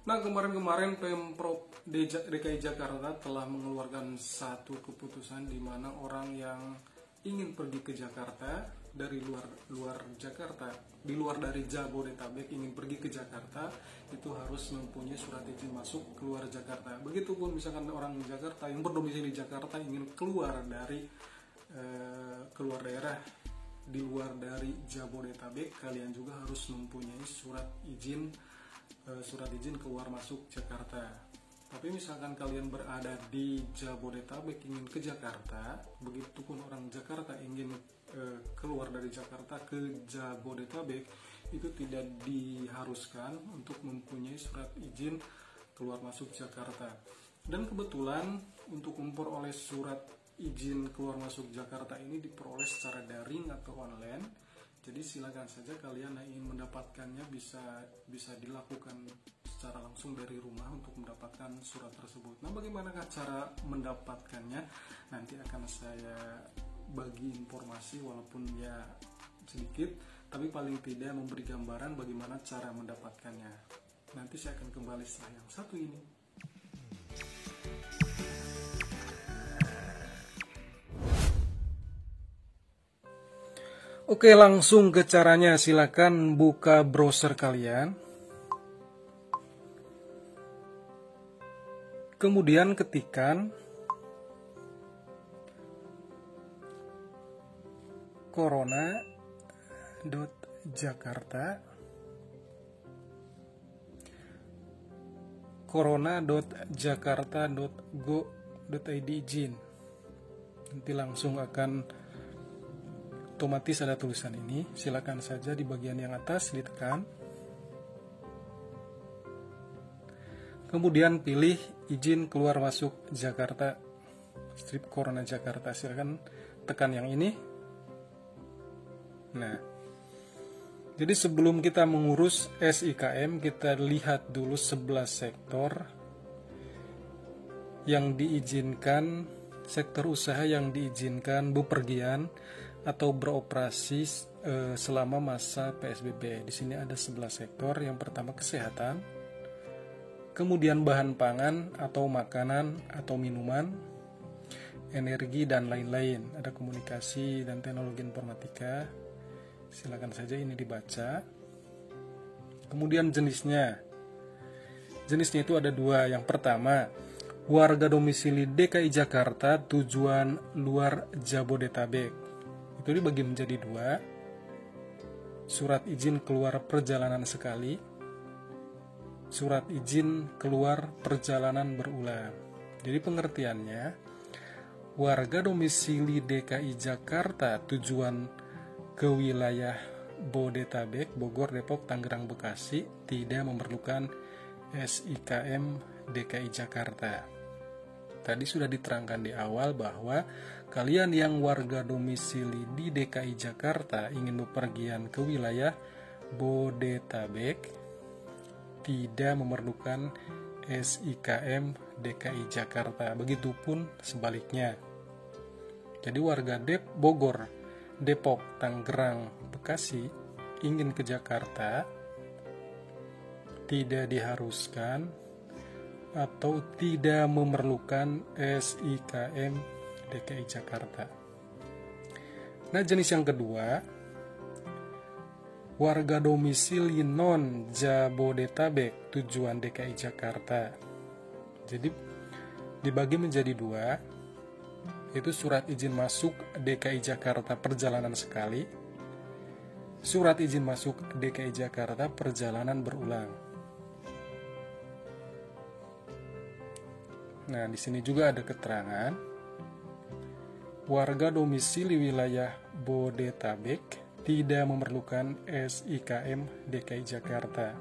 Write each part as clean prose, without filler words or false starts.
Nah, kemarin-kemarin Pemprov DKI Jakarta telah mengeluarkan satu keputusan di mana orang yang ingin pergi ke Jakarta dari luar Jakarta, di luar dari Jabodetabek ingin pergi ke Jakarta, itu harus mempunyai surat izin masuk keluar Jakarta. Begitupun misalkan orang Jakarta yang berdomisili di Jakarta ingin keluar dari keluar daerah di luar dari Jabodetabek, kalian juga harus mempunyai surat izin keluar masuk Jakarta. Tapi misalkan kalian berada di Jabodetabek ingin ke Jakarta, begitupun orang Jakarta ingin keluar dari Jakarta ke Jabodetabek, itu tidak diharuskan untuk mempunyai surat izin keluar masuk Jakarta. Dan kebetulan untuk memperoleh surat izin keluar masuk Jakarta ini diperoleh secara daring atau online. Jadi silakan saja kalian yang ingin mendapatkannya bisa dilakukan secara langsung dari rumah untuk mendapatkan surat tersebut. Nah, bagaimana cara mendapatkannya? Nanti akan saya bagi informasi walaupun ya sedikit, tapi paling tidak memberi gambaran bagaimana cara mendapatkannya. Nanti saya akan kembali setelah yang satu ini. Oke, langsung ke caranya. Silakan buka browser kalian. Kemudian ketikkan corona.jakarta.go.id izin. Nanti langsung akan otomatis ada tulisan ini. Silakan saja di bagian yang atas ditekan. Kemudian pilih izin keluar masuk Jakarta, strip Corona Jakarta. Silakan tekan yang ini. Nah, jadi sebelum kita mengurus SIKM, kita lihat dulu 11 sektor yang diizinkan, sektor usaha yang diizinkan bepergian atau beroperasi selama masa PSBB. Di sini ada 11 sektor. Yang pertama kesehatan, kemudian bahan pangan atau makanan atau minuman, energi dan lain-lain. Ada komunikasi dan teknologi informatika. Silakan saja ini dibaca. Kemudian jenisnya itu ada dua. Yang pertama, warga domisili DKI Jakarta tujuan luar Jabodetabek. Itu dibagi menjadi dua. Surat izin keluar perjalanan sekali, surat izin keluar perjalanan berulang. Jadi pengertiannya, warga domisili DKI Jakarta tujuan ke wilayah Bodetabek, Bogor, Depok, Tangerang, Bekasi tidak memerlukan SIKM DKI Jakarta. Tadi sudah diterangkan di awal bahwa kalian yang warga domisili di DKI Jakarta ingin bepergian ke wilayah Bodetabek tidak memerlukan SIKM DKI Jakarta. Begitupun sebaliknya. Jadi warga Bogor, Depok, Tangerang, Bekasi ingin ke Jakarta tidak diharuskan atau tidak memerlukan SIKM DKI Jakarta. Nah, jenis yang kedua, warga domisili non Jabodetabek tujuan DKI Jakarta. Jadi dibagi menjadi dua, yaitu surat izin masuk DKI Jakarta perjalanan sekali, surat izin masuk DKI Jakarta perjalanan berulang. Nah, di sini juga ada keterangan warga domisili wilayah Bodetabek tidak memerlukan SIKM DKI Jakarta,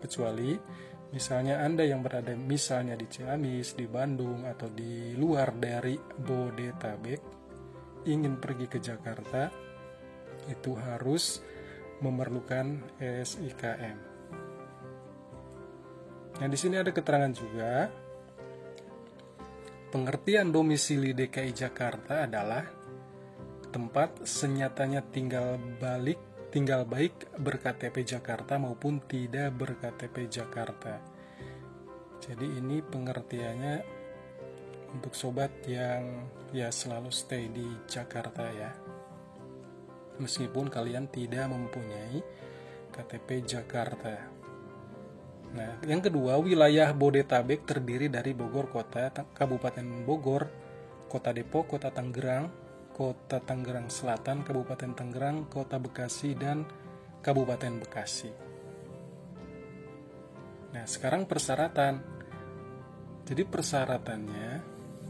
kecuali misalnya Anda yang berada misalnya di Ciamis, di Bandung, atau di luar dari Bodetabek ingin pergi ke Jakarta, itu harus memerlukan SIKM. Nah, di sini ada keterangan juga, pengertian domisili DKI Jakarta adalah tempat senyatanya tinggal balik tinggal baik ber-KTP Jakarta maupun tidak ber-KTP Jakarta. Jadi ini pengertiannya untuk sobat yang ya selalu stay di Jakarta ya. Meskipun kalian tidak mempunyai KTP Jakarta. Nah, yang kedua, wilayah Bodetabek terdiri dari Bogor Kota, Kabupaten Bogor, Kota Depok, Kota Tangerang, Kota Tangerang Selatan, Kabupaten Tangerang, Kota Bekasi, dan Kabupaten Bekasi. Nah, sekarang persyaratan. Jadi persyaratannya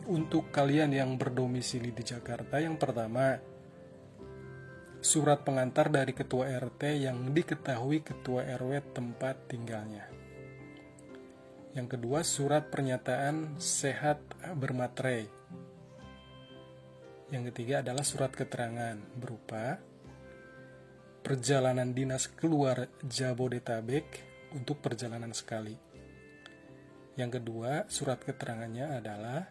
untuk kalian yang berdomisili di Jakarta, yang pertama, surat pengantar dari ketua RT yang diketahui ketua RW tempat tinggalnya. Yang kedua, surat pernyataan sehat bermaterai. Yang ketiga adalah surat keterangan berupa perjalanan dinas keluar Jabodetabek untuk perjalanan sekali. Yang kedua, surat keterangannya adalah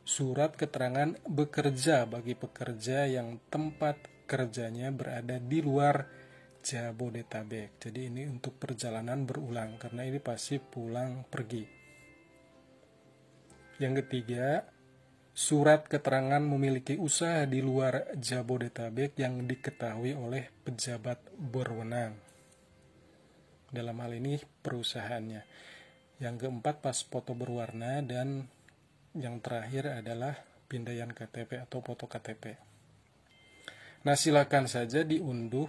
surat keterangan bekerja bagi pekerja yang tempat kerjanya berada di luar Jabodetabek. Jadi ini untuk perjalanan berulang karena ini pasti pulang pergi. Yang ketiga, surat keterangan memiliki usaha di luar Jabodetabek yang diketahui oleh pejabat berwenang. Dalam hal ini perusahaannya. Yang keempat, pas foto berwarna, dan yang terakhir adalah pindaian KTP atau foto KTP. Nah, silakan saja diunduh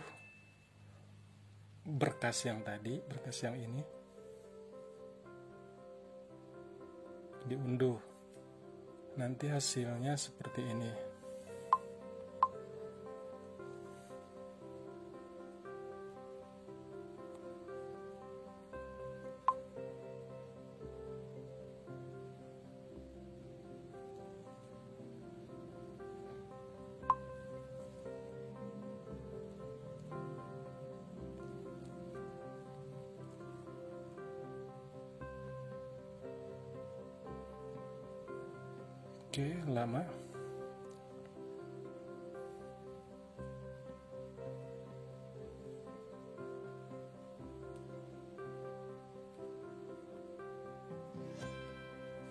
berkas yang tadi, berkas yang ini. Diunduh. Nanti hasilnya seperti ini. Oke, lama.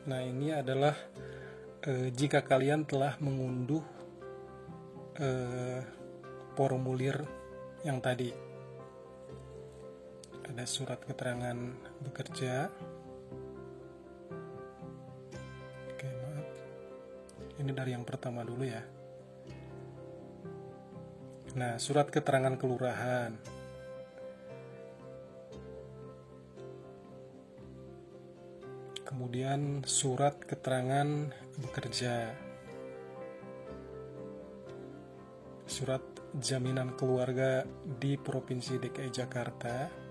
Nah, ini adalah jika kalian telah mengunduh formulir yang tadi. Ada surat keterangan bekerja. Ini dari yang pertama dulu ya. Nah, surat keterangan kelurahan. Kemudian surat keterangan bekerja. Surat jaminan keluarga di Provinsi DKI Jakarta.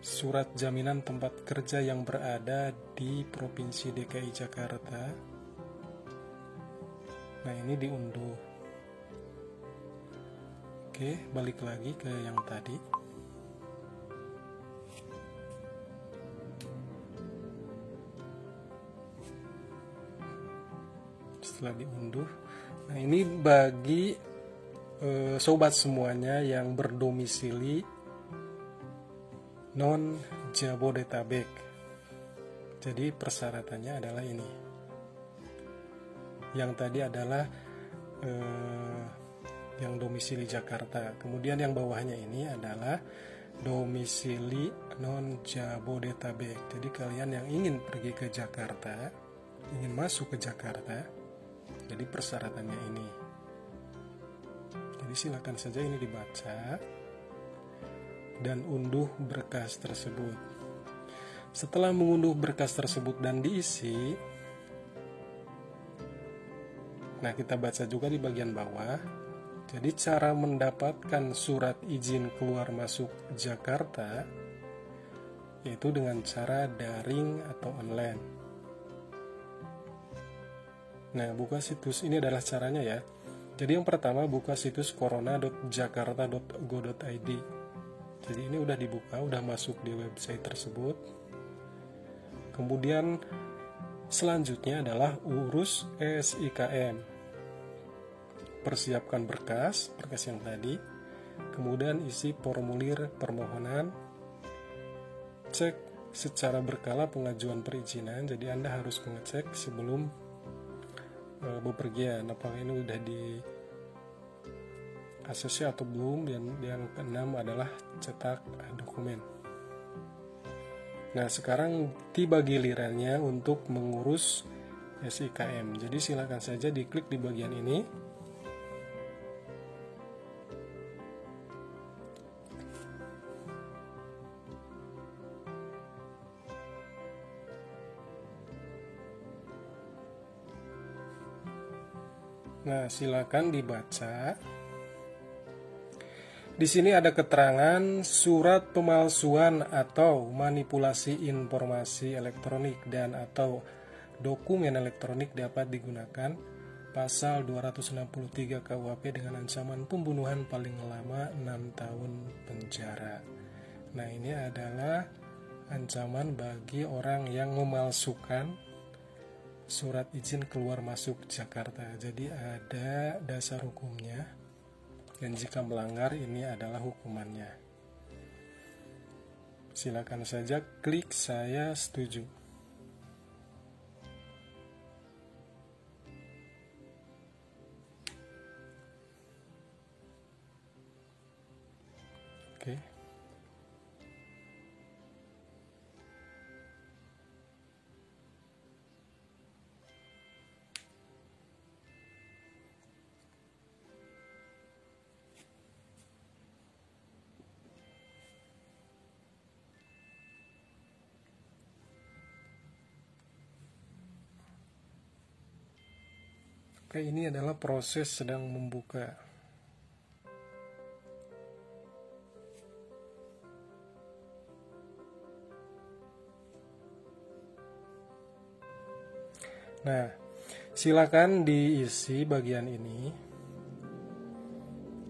Surat jaminan tempat kerja yang berada di Provinsi DKI Jakarta. Nah, ini diunduh. Oke, balik lagi ke yang tadi. Setelah diunduh, nah ini bagi sobat semuanya yang berdomisili non Jabodetabek. Jadi persyaratannya adalah ini. Yang tadi adalah yang domisili Jakarta. Kemudian yang bawahnya ini adalah domisili non Jabodetabek. Jadi kalian yang ingin pergi ke Jakarta, ingin masuk ke Jakarta, jadi persyaratannya ini. Jadi silakan saja ini dibaca dan unduh berkas tersebut. Setelah mengunduh berkas tersebut dan diisi, nah kita baca juga di bagian bawah. Jadi cara mendapatkan surat izin keluar masuk Jakarta yaitu dengan cara daring atau online. Nah, buka situs ini adalah caranya ya. Jadi yang pertama buka situs corona.jakarta.go.id. Jadi ini udah dibuka, udah masuk di website tersebut. Kemudian Selanjutnya adalah urus SIKM. Persiapkan berkas yang tadi, kemudian isi formulir permohonan, cek secara berkala pengajuan perizinan. Jadi Anda harus mengecek sebelum bepergian apakah ini udah di ACC atau belum. Dan yang keenam adalah cetak dokumen. Nah, sekarang tiba gilirannya untuk mengurus SIKM. Jadi silakan saja diklik di bagian ini. Nah, silakan dibaca. Di sini ada keterangan surat pemalsuan atau manipulasi informasi elektronik dan atau dokumen elektronik dapat digunakan pasal 263 KUHP dengan ancaman pembunuhan paling lama 6 tahun penjara. Nah, ini adalah ancaman bagi orang yang memalsukan surat izin keluar masuk Jakarta. Jadi ada dasar hukumnya, dan jika melanggar ini adalah hukumannya. Silakan saja klik saya setuju. Oke. Oke, ini adalah proses sedang membuka. Nah, silakan diisi bagian ini.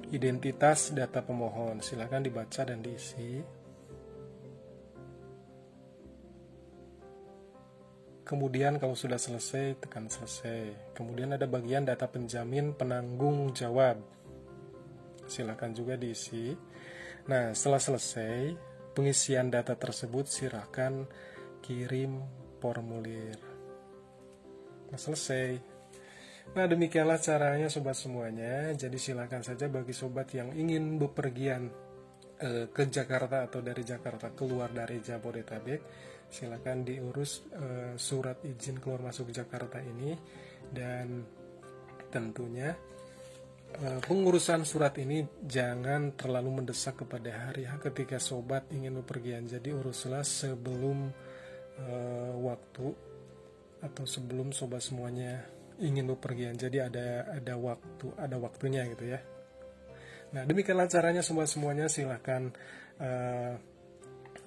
Identitas data pemohon, silakan dibaca dan diisi. Kemudian kalau sudah selesai, tekan selesai. Kemudian ada bagian data penjamin penanggung jawab. Silakan juga diisi. Nah, setelah selesai pengisian data tersebut, silakan kirim formulir. Nah, selesai. Nah, demikianlah caranya sobat semuanya. Jadi silakan saja bagi sobat yang ingin bepergian ke Jakarta atau dari Jakarta keluar dari Jabodetabek, silakan diurus surat izin keluar masuk Jakarta ini. Dan tentunya pengurusan surat ini jangan terlalu mendesak kepada hari ketika sobat ingin bepergian. Jadi uruslah sebelum waktu atau sebelum sobat semuanya ingin bepergian. Jadi ada waktunya gitu ya. Nah, demikianlah caranya sobat semuanya. Silahkan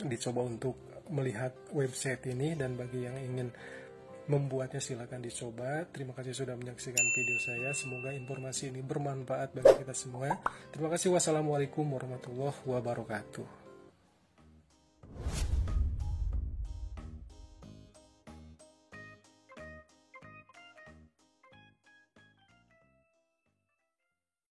dicoba untuk melihat website ini, dan bagi yang ingin membuatnya silahkan dicoba. Terima kasih sudah menyaksikan video saya. Semoga informasi ini bermanfaat bagi kita semua. Terima kasih. Wassalamualaikum warahmatullahi wabarakatuh.